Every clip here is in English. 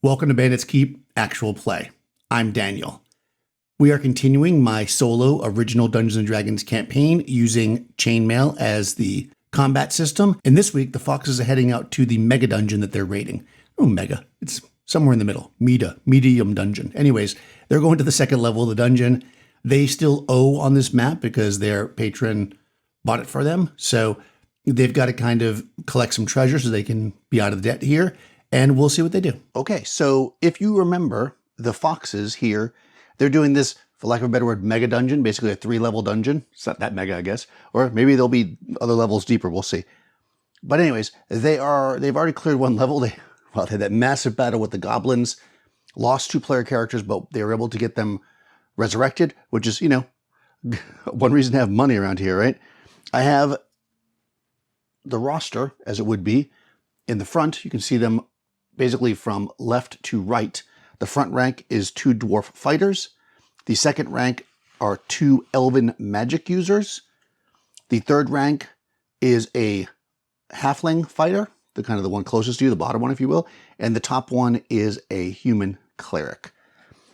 Welcome to Bandit's Keep Actual Play. I'm Daniel. We are continuing my solo original Dungeons & Dragons campaign using Chainmail as the combat system. And this week, the Foxes are heading out to the mega dungeon that they're raiding. Oh, mega. It's somewhere in the middle. Medium dungeon. Anyways, they're going to the second level of the dungeon. They still owe on this map because their patron bought it for them. So they've got to kind of collect some treasure so they can be out of the debt here. And we'll see what they do. Okay, so if you remember, the Foxes here, they're doing this, for lack of a better word, mega dungeon, basically a 3-level dungeon. It's not that mega, I guess. Or maybe there'll be other levels deeper, we'll see. But anyways, they've already cleared one level. They had that massive battle with the goblins, lost 2 player characters, but they were able to get them resurrected, which is, one reason to have money around here, right? I have the roster, as it would be, in the front. You can see them basically from left to right. The front rank is 2 dwarf fighters. The second rank are 2 elven magic users. The third rank is a halfling fighter, the kind of the one closest to you, the bottom one, if you will. And the top one is a human cleric.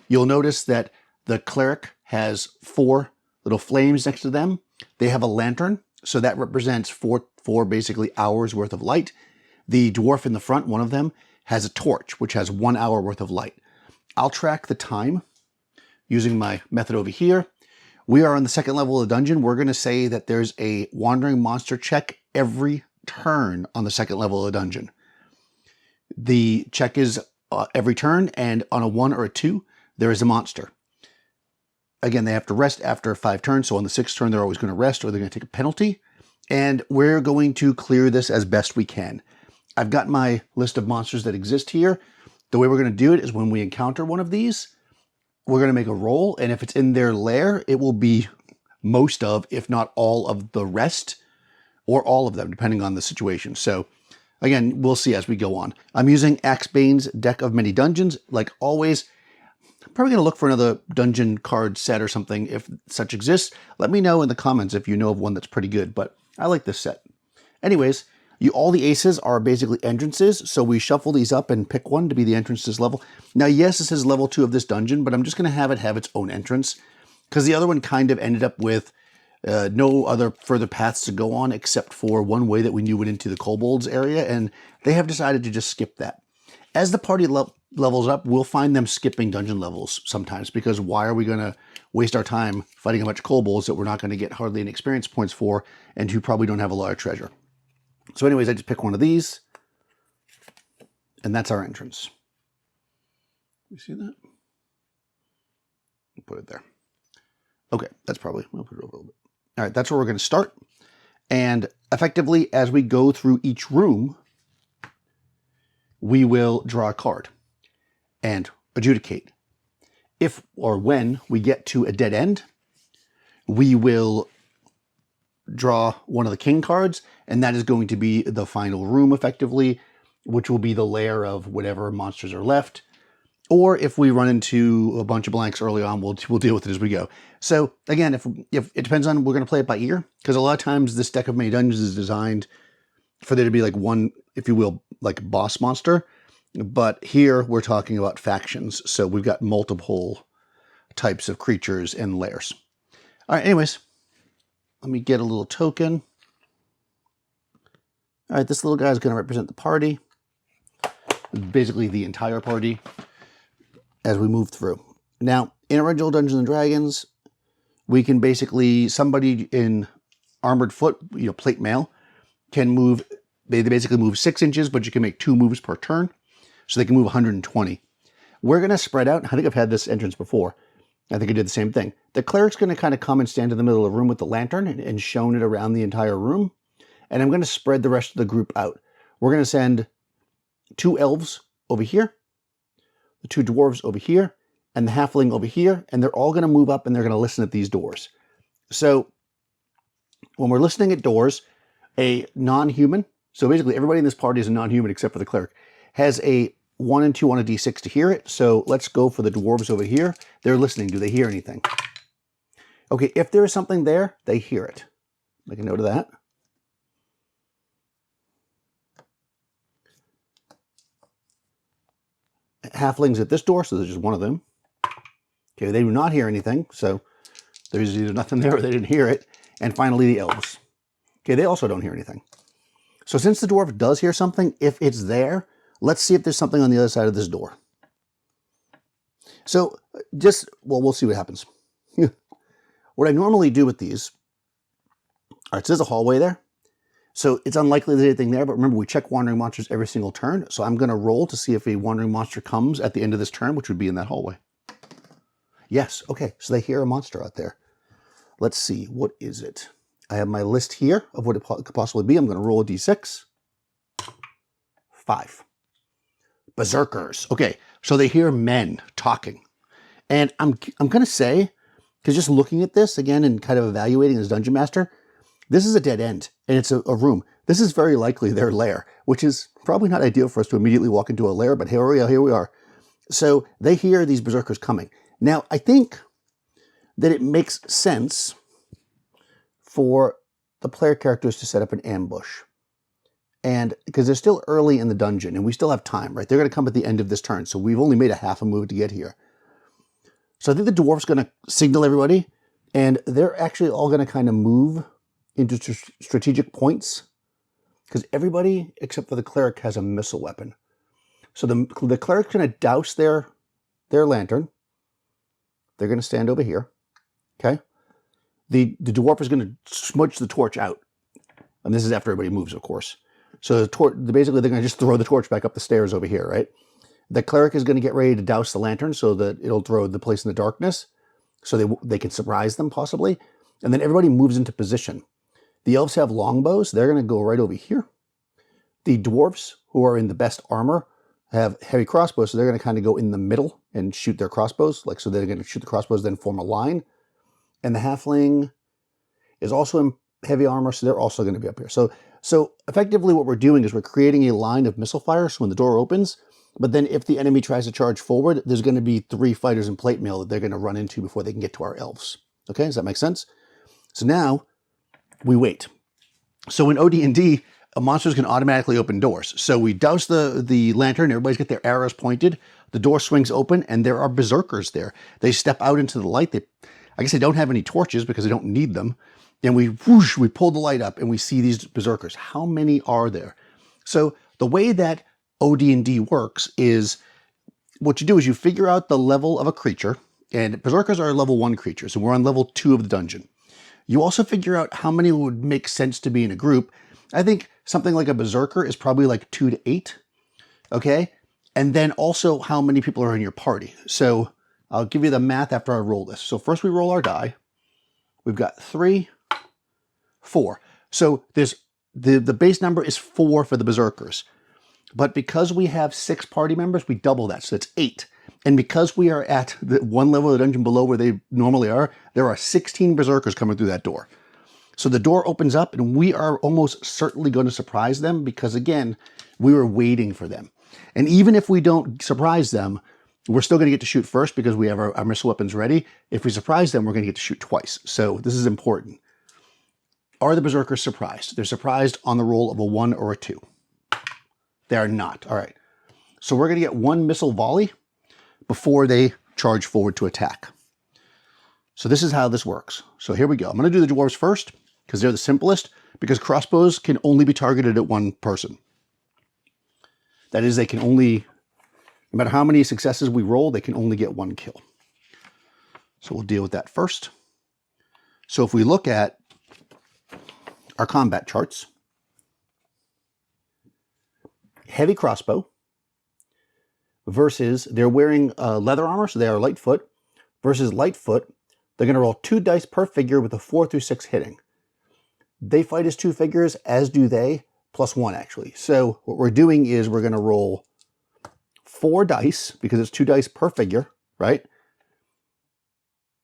You'll notice that the cleric has 4 little flames next to them. They have a lantern, so that represents 4 basically hours worth of light. The dwarf in the front, one of them, has a torch, which has 1 hour worth of light. I'll track the time using my method over here. We are on the second level of the dungeon. We're going to say that there's a wandering monster check every turn on the second level of the dungeon. The check is every turn, and on a 1 or a 2, there is a monster. Again, they have to rest after 5 turns, so on the 6th turn, they're always going to rest, or they're going to take a penalty. And we're going to clear this as best we can. I've got my list of monsters that exist here. The way we're going to do it is when we encounter one of these, we're going to make a roll, and if it's in their lair, it will be most of, if not all of the rest, or all of them, depending on the situation. So, again, we'll see as we go on. I'm using Axebane's Deck of Many Dungeons. Like always, I'm probably going to look for another dungeon card set or something if such exists. Let me know in the comments if you know of one that's pretty good, but I like this set. Anyways, all the aces are basically entrances, so we shuffle these up and pick one to be the entrance to this level. Now, yes, this is level 2 of this dungeon, but I'm just going to have it have its own entrance, because the other one kind of ended up with no other further paths to go on except for one way that we knew went into the kobolds area, and they have decided to just skip that. As the party levels up, we'll find them skipping dungeon levels sometimes, because why are we going to waste our time fighting a bunch of kobolds that we're not going to get hardly any experience points for, and who probably don't have a lot of treasure? So anyways, I just pick one of these, and that's our entrance. You see that? Put it there. Okay, that's probably, I'll put it over a little bit. All right, that's where we're going to start. And effectively, as we go through each room, we will draw a card and adjudicate. If or when we get to a dead end, we will draw one of the king cards, and that is going to be the final room, effectively, which will be the lair of whatever monsters are left. Or if we run into a bunch of blanks early on, we'll deal with it as we go. So again, if it depends on, we're going to play it by ear, because a lot of times this deck of many dungeons is designed for there to be like one, if you will, like boss monster. But here we're talking about factions, so we've got multiple types of creatures and lairs. All right, anyways, let me get a little token. All right, this little guy is going to represent the party, basically the entire party, as we move through. Now, in original Dungeons & Dragons, we can basically, somebody in armored foot, plate mail, can move, they basically move 6 inches, but you can make 2 moves per turn, so they can move 120. We're going to spread out. I think I've had this entrance before. I think I did the same thing. The cleric's going to kind of come and stand in the middle of the room with the lantern and shone it around the entire room. And I'm going to spread the rest of the group out. We're going to send 2 elves over here, the 2 dwarves over here, and the halfling over here. And they're all going to move up and they're going to listen at these doors. So when we're listening at doors, a non-human, so basically everybody in this party is a non-human except for the cleric, has a 1 and 2 on a d6 to hear it. So let's go for the dwarves over here. They're listening. Do they hear anything? Okay, if there is something there, they hear it. Make a note of that. halflings at this door, so there's just one of them. Okay, they do not hear anything, so there's either nothing there or they didn't hear it. And finally, the elves. Okay, they also don't hear anything. So since the dwarf does hear something, if it's there, let's see if there's something on the other side of this door. So well, we'll see what happens. What I normally do with these, all right, so there's a hallway there. So it's unlikely there's anything there, but remember, we check wandering monsters every single turn. So I'm going to roll to see if a wandering monster comes at the end of this turn, which would be in that hallway. Yes, okay, so they hear a monster out there. Let's see, what is it? I have my list here of what it could possibly be. I'm going to roll a d6. 5. Berserkers. Okay, so they hear men talking. And I'm going to say, because just looking at this again and kind of evaluating as Dungeon Master, this is a dead end, and it's a room. This is very likely their lair, which is probably not ideal for us to immediately walk into a lair, but here we are. So they hear these berserkers coming. Now, I think that it makes sense for the player characters to set up an ambush. And because they're still early in the dungeon, and we still have time, right? They're going to come at the end of this turn, so we've only made a half a move to get here. So I think the dwarf's going to signal everybody, and they're actually all going to kind of move into strategic points, because everybody except for the cleric has a missile weapon. So the cleric's going to douse their lantern. They're going to stand over here. Okay. The dwarf is going to smudge the torch out. And this is after everybody moves, of course. So basically they're going to just throw the torch back up the stairs over here, right? The cleric is going to get ready to douse the lantern so that it'll throw the place in the darkness, so they can surprise them possibly. And then everybody moves into position. The elves have longbows. They're going to go right over here. The dwarves, who are in the best armor, have heavy crossbows, so they're going to kind of go in the middle and shoot their crossbows. So they're going to shoot the crossbows, then form a line. And the halfling is also in heavy armor, so they're also going to be up here. So effectively what we're doing is we're creating a line of missile fire, so when the door opens, but then if the enemy tries to charge forward, there's going to be 3 fighters in plate mail that they're going to run into before they can get to our elves. Okay, does that make sense? So now we wait. So in OD&D, monsters can automatically open doors. So we douse the lantern, everybody's got their arrows pointed, the door swings open, and there are berserkers there. They step out into the light. I guess they don't have any torches because they don't need them. And we pull the light up and we see these berserkers. How many are there? So the way that OD&D works is, what you do is you figure out the level of a creature, and berserkers are level 1 creatures, and we're on level 2 of the dungeon. You also figure out how many would make sense to be in a group. I think something like a berserker is probably like 2 to 8, okay? And then also how many people are in your party. So I'll give you the math after I roll this. So first we roll our die. We've got 3, 4. So there's the base number is 4 for the berserkers. But because we have 6 party members, we double that, so it's 8. And because we are at the one level of the dungeon below where they normally are, there are 16 berserkers coming through that door. So the door opens up and we are almost certainly going to surprise them because, again, we were waiting for them. And even if we don't surprise them, we're still going to get to shoot first because we have our missile weapons ready. If we surprise them, we're going to get to shoot twice. So this is important. Are the berserkers surprised? They're surprised on the roll of a 1 or a 2. They are not. All right. So we're going to get 1 missile volley before they charge forward to attack. So this is how this works. So here we go. I'm going to do the dwarves first because they're the simplest, because crossbows can only be targeted at 1 person. That is, they can only, no matter how many successes we roll, they can only get 1 kill. So we'll deal with that first. So if we look at our combat charts, heavy crossbow versus they're wearing leather armor, so they are lightfoot, versus lightfoot, they're going to roll 2 dice per figure with a 4 through 6 hitting. They fight as 2 figures, as do they, plus 1 actually. So what we're doing is we're going to roll 4 dice, because it's 2 dice per figure, right?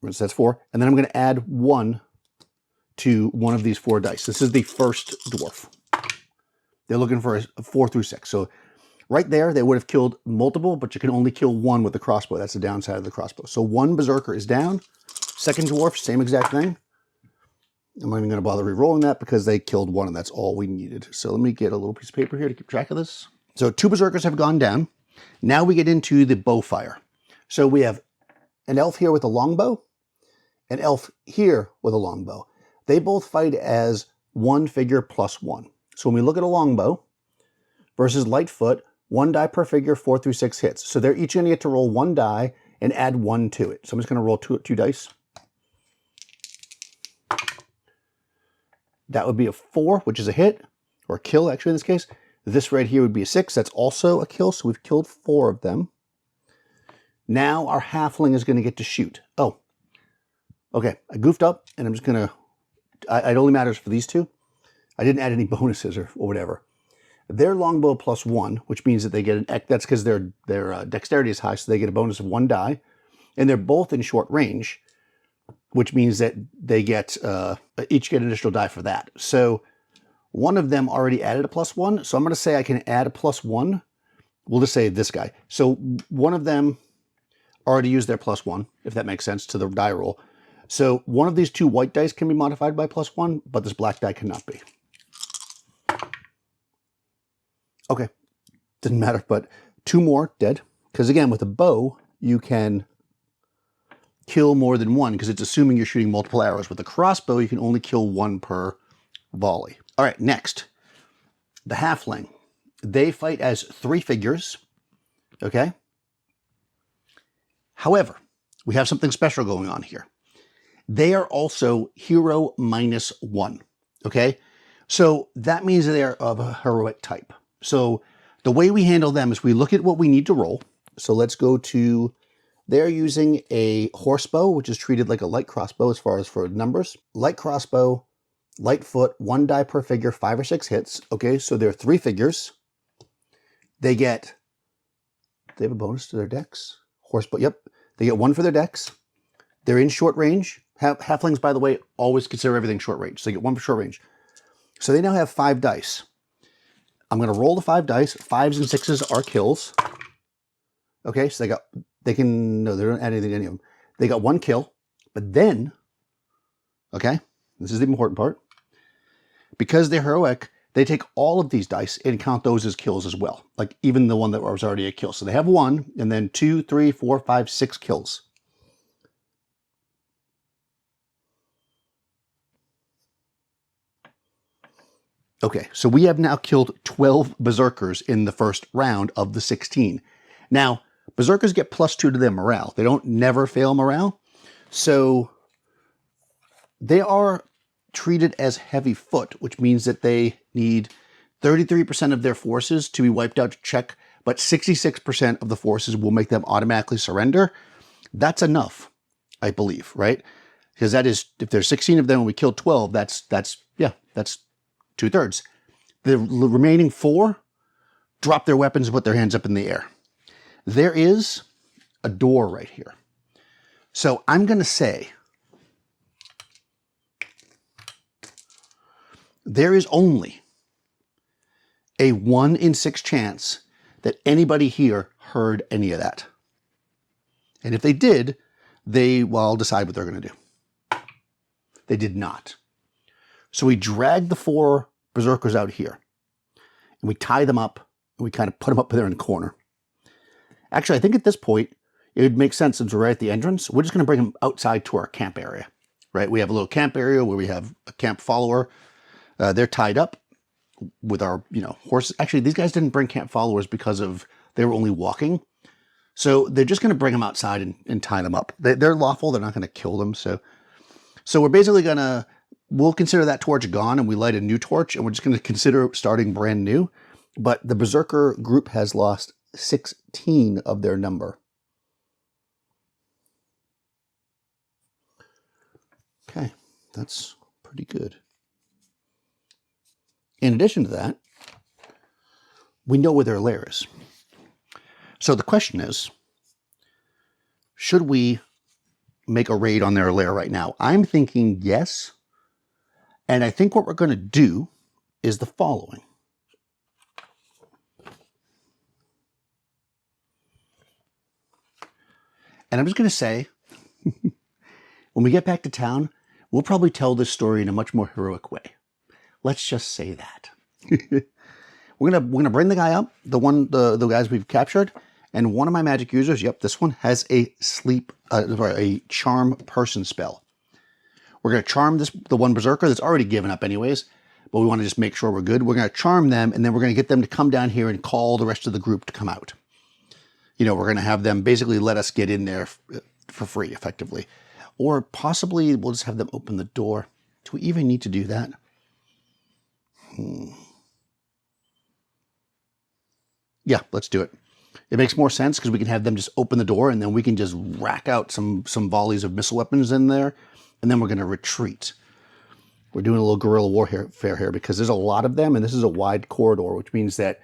So that's 4. And then I'm going to add 1 to one of these 4 dice. This is the first dwarf. They're looking for a 4 through 6. So right there, they would have killed multiple, but you can only kill 1 with the crossbow. That's the downside of the crossbow. So 1 berserker is down. Second dwarf, same exact thing. I'm not even going to bother re-rolling that because they killed 1 and that's all we needed. So let me get a little piece of paper here to keep track of this. So 2 berserkers have gone down. Now we get into the bow fire. So we have an elf here with a longbow, an elf here with a longbow. They both fight as one figure plus one. So when we look at a longbow versus Lightfoot, 1 die per figure, 4 through 6 hits. So they're each going to get to roll 1 die and add 1 to it. So I'm just going to roll two dice. That would be a 4, which is a hit, or a kill actually in this case. This right here would be a 6. That's also a kill, so we've killed 4 of them. Now our halfling is going to get to shoot. Oh, okay. I goofed up, and I'm just going to... It only matters for these two. I didn't add any bonuses or whatever. Their longbow plus 1, which means that they get an... That's because their dexterity is high, so they get a bonus of 1 die. And they're both in short range, which means that they get each get an additional die for that. So one of them already added a plus 1. So I'm going to say I can add a plus 1. We'll just say this guy. So one of them already used their plus 1, if that makes sense, to the die roll. So one of these 2 white dice can be modified by plus 1, but this black die cannot be. Okay, didn't matter, but 2 more dead. Because again, with a bow, you can kill more than 1 because it's assuming you're shooting multiple arrows. With a crossbow, you can only kill 1 per volley. All right, next, the halfling. They fight as 3 figures, okay? However, we have something special going on here. They are also hero -1, okay? So that means they are of a heroic type. So the way we handle them is we look at what we need to roll. So let's go to, they're using a horsebow, which is treated like a light crossbow as far as for numbers. Light crossbow, Lightfoot, 1 die per figure, 5 or 6 hits. Okay, so they're 3 figures. They have a bonus to their dex. Horsebow, yep. They get 1 for their dex. They're in short range. Halflings, by the way, always consider everything short range. So they get 1 for short range. So they now have 5 dice. I'm going to roll the 5 dice. 5s and 6s are kills. Okay, so no, they don't add anything to any of them. They got 1 kill, but then, okay, this is the important part. Because they're heroic, they take all of these dice and count those as kills as well. Like even the one that was already a kill. So they have 1, and then 2, 3, 4, 5, 6 kills. Okay, so we have now killed 12 berserkers in the first round of the 16. Now, berserkers get +2 to their morale. They don't never fail morale. So they are treated as heavy foot, which means that they need 33% of their forces to be wiped out to check, but 66% of the forces will make them automatically surrender. That's enough, I believe, right? Because that is, if there's 16 of them and we kill 12, that's 2/3. The remaining 4 drop their weapons and put their hands up in the air. There is a door right here. So I'm going to say there is only a 1 in 6 chance that anybody here heard any of that. And if they did, I'll decide what they're going to do. They did not. So we drag the 4 berserkers out here, and we tie them up, and we kind of put them up there in the corner. Actually, I think at this point, it would make sense since we're right at the entrance. We're just going to bring them outside to our camp area, right? We have a little camp area where we have a camp follower. They're tied up with our, horses. Actually, these guys didn't bring camp followers because they were only walking. So they're just going to bring them outside and tie them up. They're lawful. They're not going to kill them. So we're basically going to, we'll consider that torch gone and we light a new torch and we're just going to consider starting brand new. But the berserker group has lost 16 of their number. Okay, that's pretty good. In addition to that, we know where their lair is. So the question is, should we make a raid on their lair right now? I'm thinking yes. And I think what we're going to do is the following. And I'm just going to say, when we get back to town, we'll probably tell this story in a much more heroic way. Let's just say that. We're gonna bring the guy up, the guys we've captured, And one of my magic users, yep, this one has a a charm person spell. We're going to charm the one berserker that's already given up anyways, but we want to just make sure we're good. We're going to charm them, and then we're going to get them to come down here and call the rest of the group to come out. You know, we're going to have them basically let us get in there for free, effectively. Or possibly we'll just have them open the door. Do we even need to do that? Yeah, let's do it. It makes more sense because we can have them just open the door, and then we can just rack out some volleys of missile weapons in there, and then we're going to retreat. We're doing a little guerrilla warfare here because there's a lot of them, and this is a wide corridor, which means that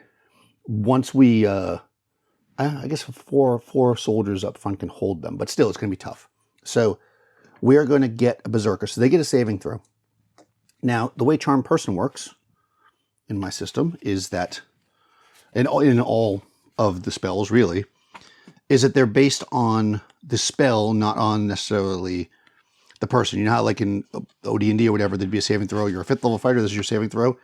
once we, I guess four soldiers up front can hold them, but still it's going to be tough. So we are going to get a berserker, so they get a saving throw. Now, the way Charm Person works in my system is that, in all of the spells really, is that they're based on the spell, not on necessarily the person. You know how like in OD&D or whatever, there'd be a saving throw. You're a 5th level fighter, this is your saving throw.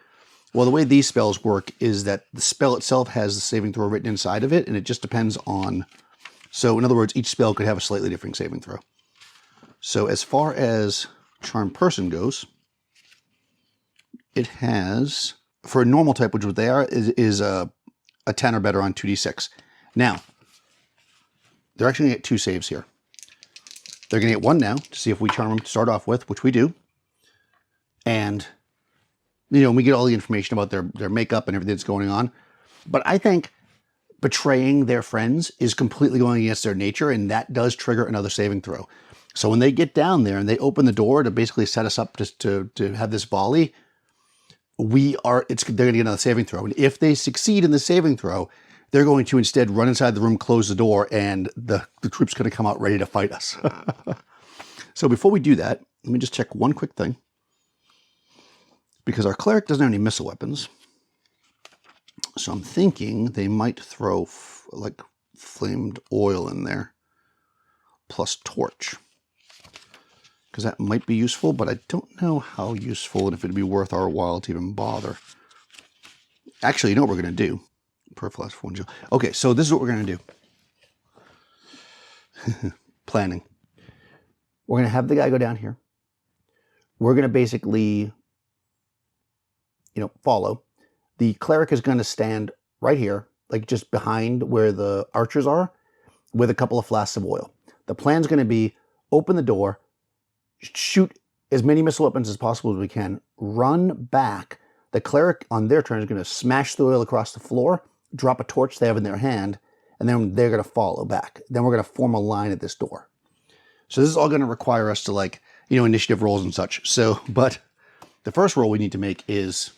Well, the way these spells work is that the spell itself has the saving throw written inside of it, and it just depends on... So, in other words, each spell could have a slightly different saving throw. So, as far as Charm Person goes, it has, for a normal type, which what they are, is a 10 or better on 2d6. Now, they're actually going to get 2 saves here. They're going to get 1 now to see if we charm them to start off with, which we do. And, you know, we get all the information about their makeup and everything that's going on. But I think betraying their friends is completely going against their nature, and that does trigger another saving throw. So when they get down there and they open the door to basically set us up to have this volley, they're going to get another saving throw. And if they succeed in the saving throw, they're going to instead run inside the room, close the door, and the troop's going to come out ready to fight us. So before we do that, let me just check one quick thing. Because our cleric doesn't have any missile weapons. So I'm thinking they might throw like flamed oil in there. Plus torch. Because that might be useful, but I don't know how useful and if it'd be worth our while to even bother. Actually, you know what we're going to do? Perflash 4 gel. Okay, so this is what we're going to do. Planning. We're going to have the guy go down here. We're going to basically, follow. The cleric is going to stand right here, like just behind where the archers are, with a couple of flasks of oil. The plan's going to be open the door, shoot as many missile weapons as possible as we can, run back. The cleric on their turn is going to smash the oil across the floor, drop a torch they have in their hand, and then they're going to follow back. Then we're going to form a line at this door. So this is all going to require us to initiative rolls and such. So, but the first roll we need to make is,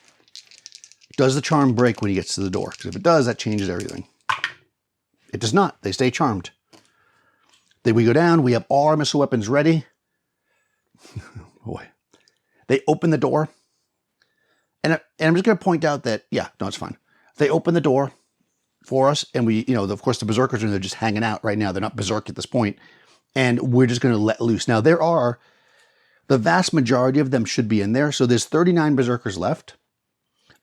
does the charm break when he gets to the door? Because if it does, that changes everything. It does not. They stay charmed. Then we go down. We have all our missile weapons ready. Boy. They open the door. And I'm just going to point out that, it's fine. They open the door for us. And we, of course, the berserkers are there just hanging out right now. They're not berserk at this point. And we're just going to let loose. Now, the vast majority of them should be in there. So there's 39 berserkers left.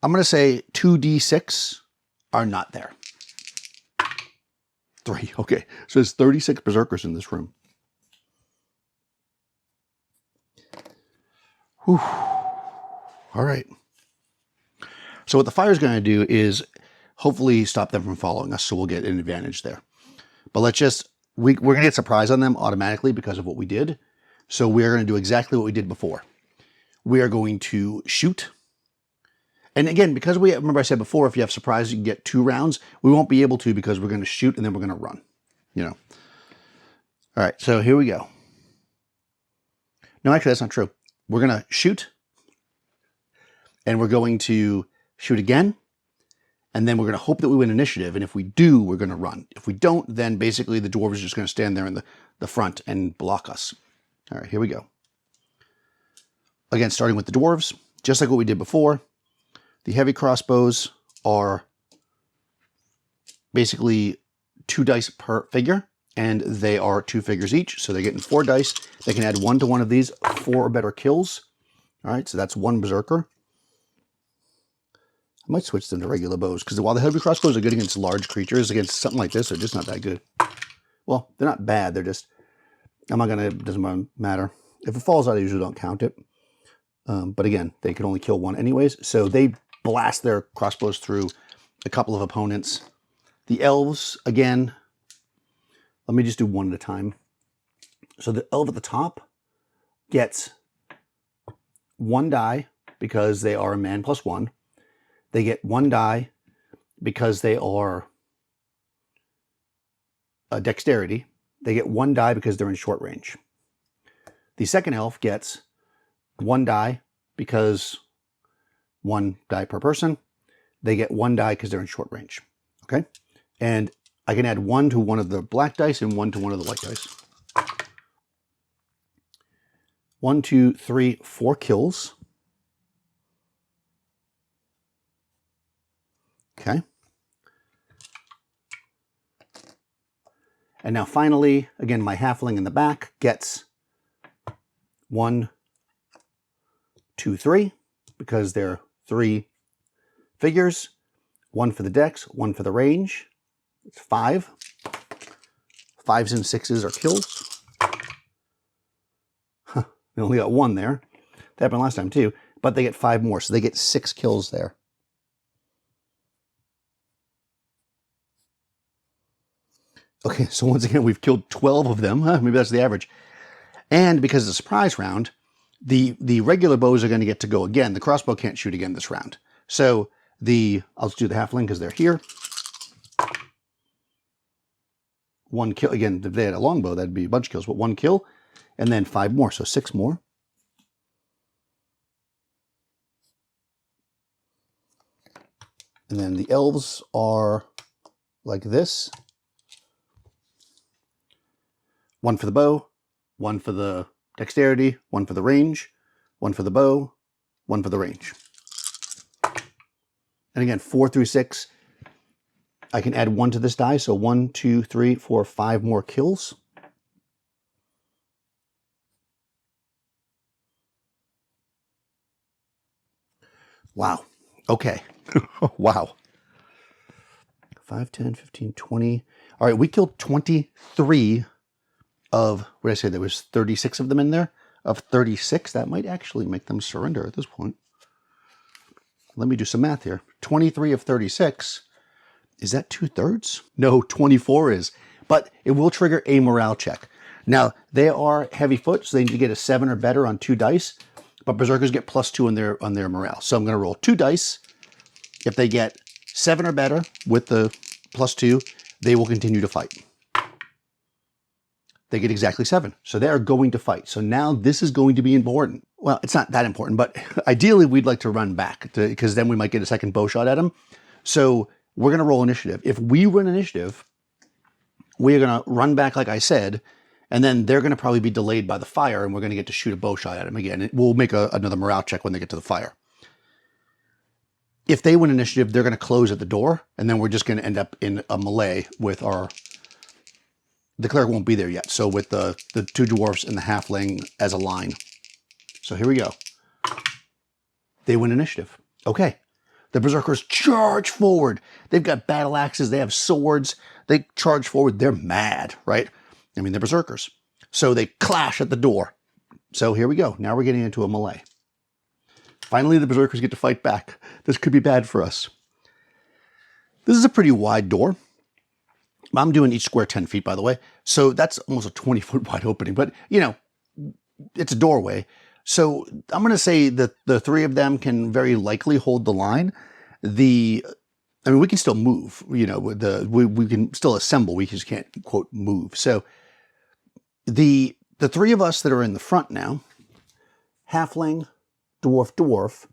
I'm going to say 2d6 are not there. 3. Okay. So there's 36 berserkers in this room. Whew. All right. So what the fire is going to do is hopefully stop them from following us. So we'll get an advantage there. But we're going to get surprise on them automatically because of what we did. So we're going to do exactly what we did before. We are going to shoot. And again, because remember I said before, if you have surprise, you can get 2 rounds. We won't be able to because we're going to shoot and then we're going to run. All right, so here we go. No, actually, that's not true. We're going to shoot. And we're going to shoot again. And then we're going to hope that we win initiative. And if we do, we're going to run. If we don't, then basically the dwarves are just going to stand there in the front and block us. All right, here we go. Again, starting with the dwarves, just like what we did before. The heavy crossbows are basically 2 dice per figure, and they are 2 figures each, so they're getting 4 dice. They can add 1 to one of these, 4 or better kills. All right, so that's 1 berserker. I might switch them to regular bows, because while the heavy crossbows are good against large creatures, against something like this, they're just not that good. Well, they're not bad, they're just, it doesn't matter. If it falls out, I usually don't count it. But again, they can only kill one anyways, so they blast their crossbows through a couple of opponents. The elves, again, let me just do one at a time. So the elf at the top gets 1 die because they are a man +1. They get 1 die because they are a dexterity. They get 1 die because they're in short range. The second elf gets 1 die because 1 die per person. They get 1 die because they're in short range. Okay? And I can add 1 to one of the black dice and 1 to one of the white dice. 1, 2, 3, 4 kills. Okay. And now finally, again, my halfling in the back gets 1, 2, 3, because they're 3 figures. 1 for the dex, 1 for the range. It's 5. 5s and 6s are kills. Huh, they only got 1 there. That happened last time too, but they get 5 more, so they get 6 kills there. Okay, so once again, we've killed 12 of them. Maybe that's the average. And because it's a surprise round, the regular bows are going to get to go again. The crossbow can't shoot again this round. So I'll just do the halfling because they're here. 1 kill. Again, if they had a longbow, that'd be a bunch of kills, but 1 kill. And then 5 more, so 6 more. And then the elves are like this. 1 for the bow, 1 for the dexterity, 1 for the range, 1 for the bow, 1 for the range. And again, 4 through 6, I can add 1 to this die, so 1, 2, 3, 4, 5 more kills. Wow. Okay. Wow. 5, 10, 15, 20. All right, we killed 23 of, what did I say, there was 36 of them in there? Of 36, that might actually make them surrender at this point. Let me do some math here. 23 of 36, is that 2/3? No, 24 is, but it will trigger a morale check. Now, they are heavy foot, so they need to get a 7 or better on 2 dice, but Berserkers get +2 on their morale. So I'm going to roll 2 dice. If they get 7 or better with the +2, they will continue to fight. They get exactly 7. So they are going to fight. So now this is going to be important. Well, it's not that important, but ideally we'd like to run back because then we might get a second bow shot at them. So we're going to roll initiative. If we win initiative, we are going to run back like I said, and then they're going to probably be delayed by the fire and we're going to get to shoot a bow shot at them again. We'll make another morale check when they get to the fire. If they win initiative, they're going to close at the door, and then we're just going to end up in a melee with the cleric won't be there yet, so with the 2 dwarfs and the halfling as a line. So here we go. They win initiative. Okay. The Berserkers charge forward. They've got battle axes. They have swords. They charge forward. They're mad, right? I mean, they're Berserkers. So they clash at the door. So here we go. Now we're getting into a melee. Finally, the Berserkers get to fight back. This could be bad for us. This is a pretty wide door. I'm doing each square 10 feet, by the way. So that's almost a 20-foot wide opening. But, you know, it's a doorway. So I'm going to say that the 3 of them can very likely hold the line. I mean, we can still move. You know, we can still assemble. We just can't, quote, move. So the 3 of us that are in the front now, halfling, dwarf,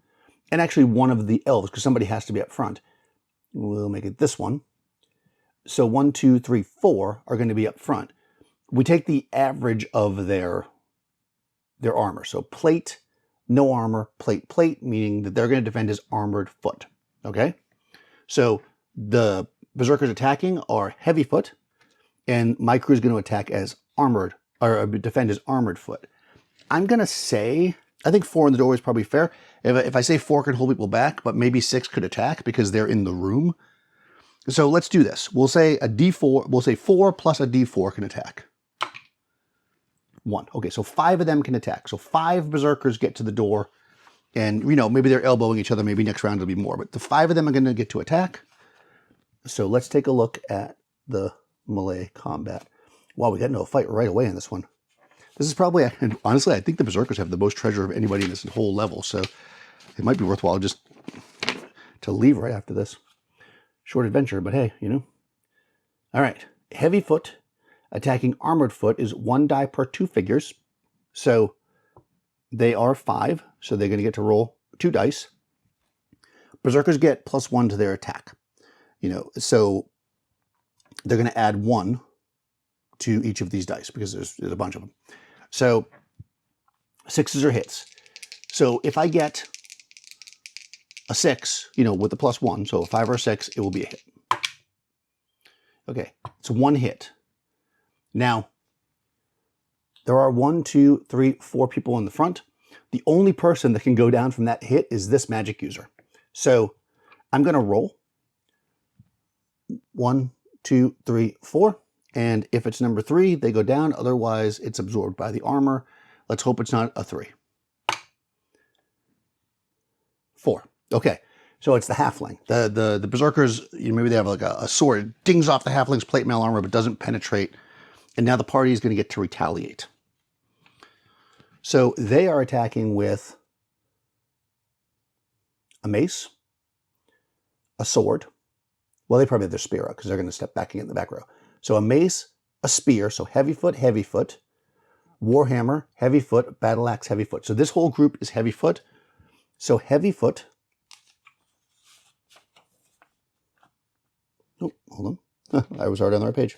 and actually one of the elves, because somebody has to be up front. We'll make it this one. So 1, 2, 3, 4 are going to be up front. We take the average of their armor. So plate, no armor, plate, meaning that they're going to defend as armored foot. Okay? So the Berserkers attacking are heavy foot, and my crew is going to attack as armored, or defend as armored foot. I'm going to say I think 4 in the doorway is probably fair. If I say 4 can hold people back, but maybe 6 could attack because they're in the room. So let's do this. We'll say a D4, we'll say 4 plus a D4 can attack. 1. Okay, so 5 of them can attack. So 5 berserkers get to the door, and maybe they're elbowing each other. Maybe next round it'll be more, but the 5 of them are going to get to attack. So let's take a look at the melee combat. Wow, we got into a fight right away in this one. This is probably, and honestly, I think the berserkers have the most treasure of anybody in this whole level, so it might be worthwhile just to leave right after this. Short adventure, but hey, All right, heavy foot attacking armored foot is 1 die per 2 figures. So they are 5, so they're going to get to roll 2 dice. Berserkers get +1 to their attack. So they're going to add 1 to each of these dice because there's a bunch of them. So 6s are hits. So if I get a 6, with the +1, so a 5 or a 6, it will be a hit. Okay, it's 1 hit. Now, there are 1, 2, 3, 4 people in the front. The only person that can go down from that hit is this magic user. So I'm going to roll 1, 2, 3, 4. And if it's number 3, they go down. Otherwise, it's absorbed by the armor. Let's hope it's not a 3. 4. Okay, so it's the halfling. The berserkers, maybe they have like a sword. It dings off the halfling's plate mail armor, but doesn't penetrate. And now the party is going to get to retaliate. So they are attacking with a mace, a sword. Well, they probably have their spear out because they're going to step back and get in the back row. So a mace, a spear, so heavy foot, warhammer, heavy foot, battle axe, heavy foot. So this whole group is heavy foot. So heavy foot. Oh, hold on. I was already on the right page.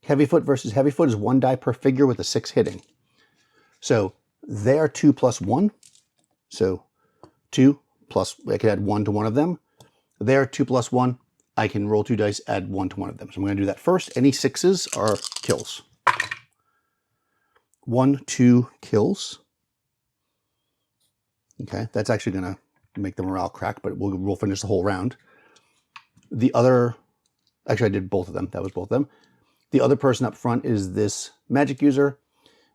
Heavy foot versus heavy foot is 1 die per figure with a 6 hitting. So they are 2 plus 1. So 2 plus, I can add 1 to one of them. They are 2 plus 1. I can roll 2 dice, add 1 to one of them. So I'm going to do that first. Any 6s are kills. 1, 2 kills. Okay, that's actually going to make the morale crack, but we'll finish the whole round. The other, actually I did both of them. That was both of them. The other person up front is this magic user.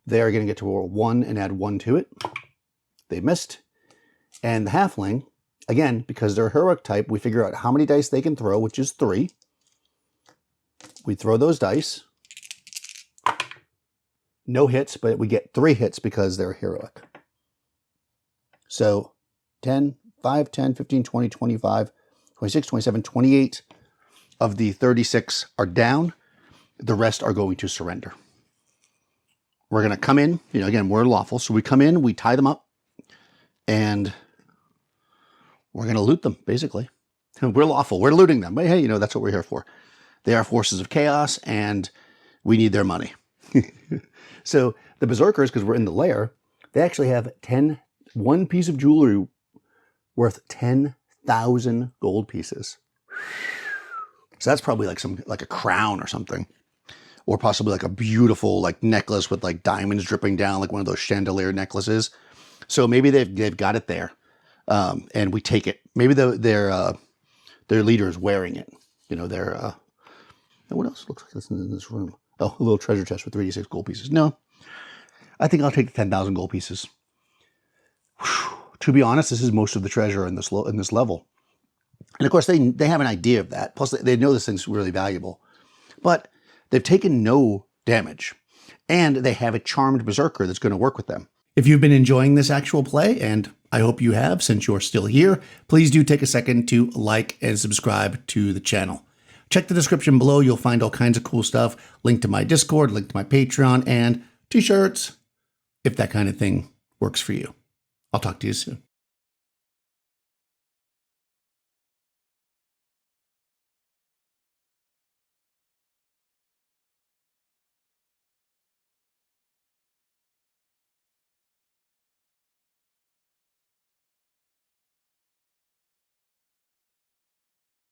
They are going to get to roll 1 and add 1 to it. They missed. And the halfling, again, because they're heroic type, we figure out how many dice they can throw, which is 3. We throw those dice. No hits, but we get 3 hits because they're heroic. So 10, 5, 10, 15, 20, 25, 26, 27, 28 of the 36 are down. The rest are going to surrender. We're going to come in, again, we're lawful. So we come in, we tie them up, and we're going to loot them, basically. We're lawful. We're looting them. But hey, that's what we're here for. They are forces of chaos, and we need their money. So the berserkers, because we're in the lair, they actually have one piece of jewelry worth 10,000 gold pieces. So that's probably like a crown or something. Or possibly like a beautiful necklace with diamonds dripping down, like one of those chandelier necklaces. So maybe they've got it there. And we take it. Maybe their leader is wearing it. What else looks like this in this room? Oh, a little treasure chest with 3d6 gold pieces. No, I think I'll take the 10,000 gold pieces. Whew. To be honest, this is most of the treasure in this level. And of course, they have an idea of that. Plus, they know this thing's really valuable. But they've taken no damage. And they have a charmed berserker that's going to work with them. If you've been enjoying this actual play, and I hope you have since you're still here, please do take a second to like and subscribe to the channel. Check the description below. You'll find all kinds of cool stuff. Link to my Discord, link to my Patreon, and t-shirts, if that kind of thing works for you. I'll talk to you soon.